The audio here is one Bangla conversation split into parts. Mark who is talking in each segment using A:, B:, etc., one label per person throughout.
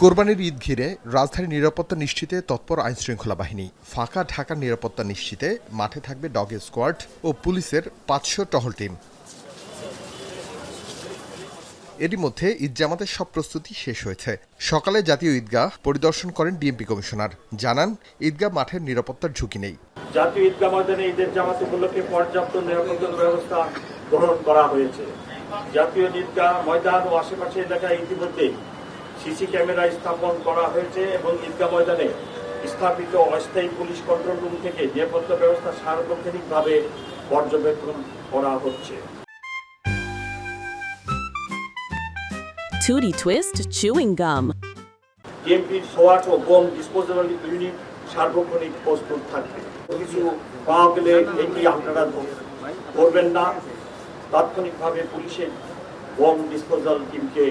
A: কোরবানির ঈদ ঘিরে রাজধানীর নিরাপত্তা নিশ্চিতে তৎপর আইনশৃঙ্খলা বাহিনী। ফাঁকা ঢাকার নিরাপত্তা নিশ্চিতে মাঠে থাকবে ডগ স্কোয়াড ও পুলিশের ৫০০ টহল টিম। এরই মধ্যে ঈদ জামাতের সব প্রস্তুতি শেষ হয়েছে। সকালে জাতীয় ঈদগাহ পরিদর্শন করেন ডিএমপি কমিশনার। জানান, ঈদগাহ মাঠের নিরাপত্তার ঝুঁকি নেই।
B: জাতীয় ঈদগাহ ময়দানে ঈদের জামাত উপলক্ষে পর্যাপ্ত নিরাপত্তা ব্যবস্থা গ্রহণ করা হয়েছে। জাতীয় ঈদগাহ ময়দান ও আশেপাশে এলাকায় ইতিমধ্যে সিসি ক্যামেরা স্থাপন করা হয়েছে এবং ঈদগাহ ময়দানে স্থাপিত অস্থায়ী পুলিশ কন্ট্রোল রুম থেকে নিরাপত্তা ব্যবস্থা সার্বক্ষণিকভাবে পর্যবেক্ষণ করা হচ্ছে।
C: Tootie Twist chewing gum.
B: ডিএমপির সোয়াট ও বোম ডিসপোজেবল ইউনিট সার্বক্ষণিক প্রস্তুত থাকবে। কিছু পাওয়া গেলে এটি আপনারা করবেন না, তাৎক্ষণিকভাবে পুলিশের বোম ডিসপোজাল টিমকে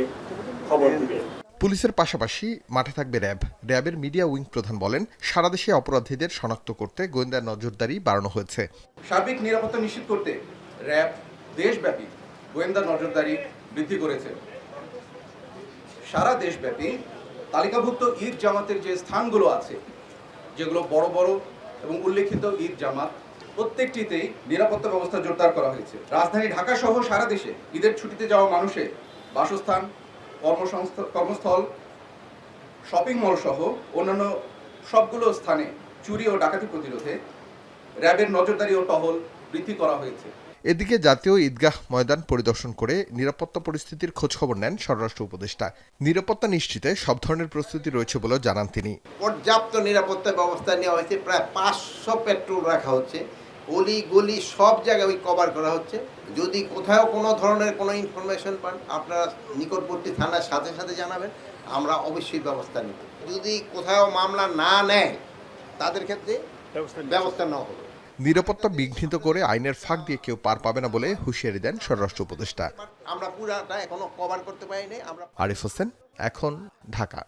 B: খবর দিবে।
A: পুলিশের পাশাপাশি মাঠে থাকবে র্যাব। র্যাবের মিডিয়া উইং প্রধান বলেন, সারা দেশে অপরাধীদের শনাক্ত করতে গোয়েন্দা নজরদারি বাড়ানো হয়েছে।
D: সার্বিক নিরাপত্তা নিশ্চিত করতে র্যাব দেশব্যাপী গোয়েন্দা নজরদারি বৃদ্ধি করেছে। সারা দেশব্যাপী তালিকাভুক্ত ঈদ জামাতের যে স্থানগুলো আছে, যেগুলো বড় বড় এবং উল্লেখিত ঈদ জামাত, প্রত্যেকটিতেই নিরাপত্তা ব্যবস্থা জোরদার করা হয়েছে। রাজধানী ঢাকা সহ সারা দেশে ঈদের ছুটিতে যাওয়া মানুষের বাসস্থান, কর্মস্থল, শপিং মল সহ অন্যান্য সবগুলো স্থানে চুরি ও ডাকাতি প্রতিরোধে র্যাবের নজরদারি ও টহল বৃদ্ধি করা হয়েছে।
A: এদিকে জাতীয় ঈদগাহ ময়দান পরিদর্শন করে নিরাপত্তা পরিস্থিতির খোঁজখবর নেন স্বরাষ্ট্র উপদেষ্টা। নিরাপত্তা নিশ্চিতে সব ধরনের প্রস্তুতি রয়েছে বলে জানান তিনি।
E: পর্যাপ্ত নিরাপত্তা ব্যবস্থা নেওয়া হয়েছে। প্রায় 500 পেট্রোল রাখা হচ্ছে। অলি গলি সব জায়গায় কভার করা হচ্ছে। যদি কোথাও কোনো ধরনের কোনো ইনফরমেশন পান, আপনারা নিকটবর্তী থানার সাথে সাথে জানাবেন, আমরা অবশ্যই ব্যবস্থা নেব। যদি কোথাও মামলা না নেয়, তাদের ক্ষেত্রে ব্যবস্থা নেওয়া হবে।
A: নিরাপত্তা বিঘ্নিত করে আইনের ফাঁক দিয়ে কেউ পার পাবে না বলে হুঁশিয়ারি দেন স্বরাষ্ট্র উপদেষ্টা।
E: আমরা পুরাটা এখনো কভার করতে পারিনি।
A: আরিফ হোসেন, এখন, ঢাকা।